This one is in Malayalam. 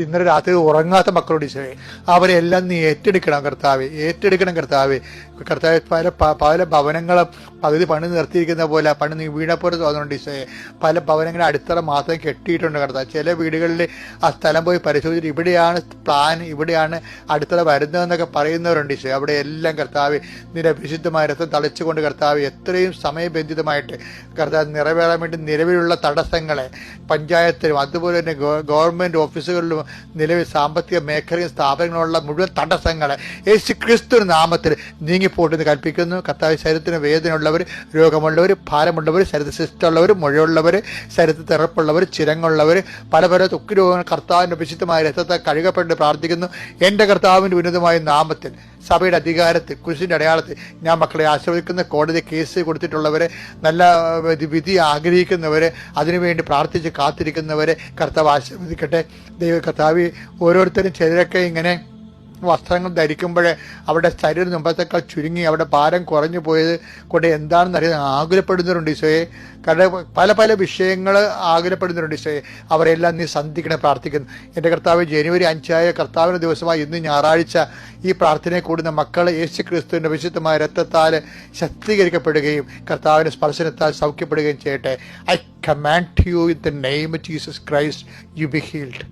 ഇന്നലെ രാത്രി ഉറങ്ങാത്ത മക്കളോട് ഈശോയെ അവരെല്ലാം നീ ഏറ്റെടുക്കണം കർത്താവെ, ഏറ്റെടുക്കണം കർത്താവെ. കർത്താവ് പല ഭവനങ്ങളെ പകുതി പണി നിർത്തിയിരിക്കുന്ന പോലെ പണി നീ വീണപ്പോലെ തോന്നുന്നുണ്ട് ഈശോയെ. പല ഭവനങ്ങളെ അടിത്തറ മാത്രം കെട്ടിയിട്ടുണ്ട് കർത്താവ്. ചില വീടുകളിൽ ആ സ്ഥലം പോയി പരിശോധിച്ചിട്ട് ഇവിടെയാണ് പ്ലാൻ, ഇവിടെയാണ് അടിത്തറ വരുന്നതെന്നൊക്കെ പറയുന്നവരുണ്ട് ഈശോയെ. അവിടെ എല്ലാം കർത്താവ് നിന്റെ വിശുദ്ധമായ രക്തം തളിച്ചുകൊണ്ട് കർത്താവ് എത്രയും സമയബന്ധിതമായിട്ട് കർത്താവ് നിറവേറാൻ വേണ്ടി നിലവിലുള്ള തടസ്സങ്ങളെ പഞ്ചായത്തിലും അതുപോലെ തന്നെ ഗവൺമെന്റ് ഓഫീസുകളിലും നിലവിൽ സാമ്പത്തിക മേഖലയും സ്ഥാപനങ്ങളുള്ള മുഴുവൻ തടസ്സങ്ങളെ യേശു ക്രിസ്തു നാമത്തിൽ നീങ്ങിപ്പോട്ടെന്ന് കൽപ്പിക്കുന്നു. കർത്താവ് ശരീരത്തിന് വേദനയുള്ളവർ, രോഗമുള്ളവർ, ഭാരമുള്ളവർ, ശരീരത്തിൽ സിസ്റ്റുള്ളവർ, മുഴയുള്ളവർ, ശരീരത്തിൽ തിറപ്പുള്ളവർ, ചിരങ്ങുള്ളവർ, പല തൊക്ക് രോഗങ്ങൾ കർത്താവിൻ്റെ വിശുദ്ധമായ രക്തത്തെ കഴുകപ്പെട്ട് പ്രാർത്ഥിക്കുന്നു. എൻ്റെ കർത്താവിൻ്റെ ഉന്നതമായ നാമത്തിൽ സഭയുടെ അധികാരത്തിൽ കുരിശിൻ്റെ അടയാളത്തിൽ ഞാൻ മക്കളെ ആശ്രയിക്കുന്ന, കോടതി കേസ് കൊടുത്തിട്ടുള്ളവരെ, നല്ല വിധി ആഗ്രഹിക്കുന്നവരെ, അതിനുവേണ്ടി പ്രാർത്ഥിച്ച് കാത്തിരിക്കുന്നവരെ കർത്താവ് ആശീർവദിക്കട്ടെ. കർത്താവ് ഓരോരുത്തരും ചിലരൊക്കെ ഇങ്ങനെ വസ്ത്രങ്ങൾ ധരിക്കുമ്പോൾ അവരുടെ ശരീരം മുമ്പത്തേക്കാൾ ചുരുങ്ങി അവിടെ ഭാരം കുറഞ്ഞു പോയത് കൊണ്ട് എന്താണെന്ന് അറിയാൻ ആകുലപ്പെടുന്നവരുണ്ട് ഈശോയെ. കാരണം പല വിഷയങ്ങൾ ആകുലപ്പെടുന്നവരുണ്ട് ഈശോയെ. അവരെല്ലാം നീ സന്ധിക്കണേ പ്രാർത്ഥിക്കുന്നു. എൻ്റെ കർത്താവ് ജനുവരി 5 കർത്താവിൻ്റെ ദിവസമായി ഇന്ന് ഞായറാഴ്ച ഈ പ്രാർത്ഥനയെ കൂടുന്ന മക്കൾ യേശു ക്രിസ്തുവിൻ്റെ വിശുദ്ധമായ രക്തത്താൽ ശക്തീകരിക്കപ്പെടുകയും കർത്താവിൻ്റെ സ്പർശനത്താൽ സൗഖ്യപ്പെടുകയും ചെയ്യട്ടെ. I command you in the name of Jesus Christ, you be healed.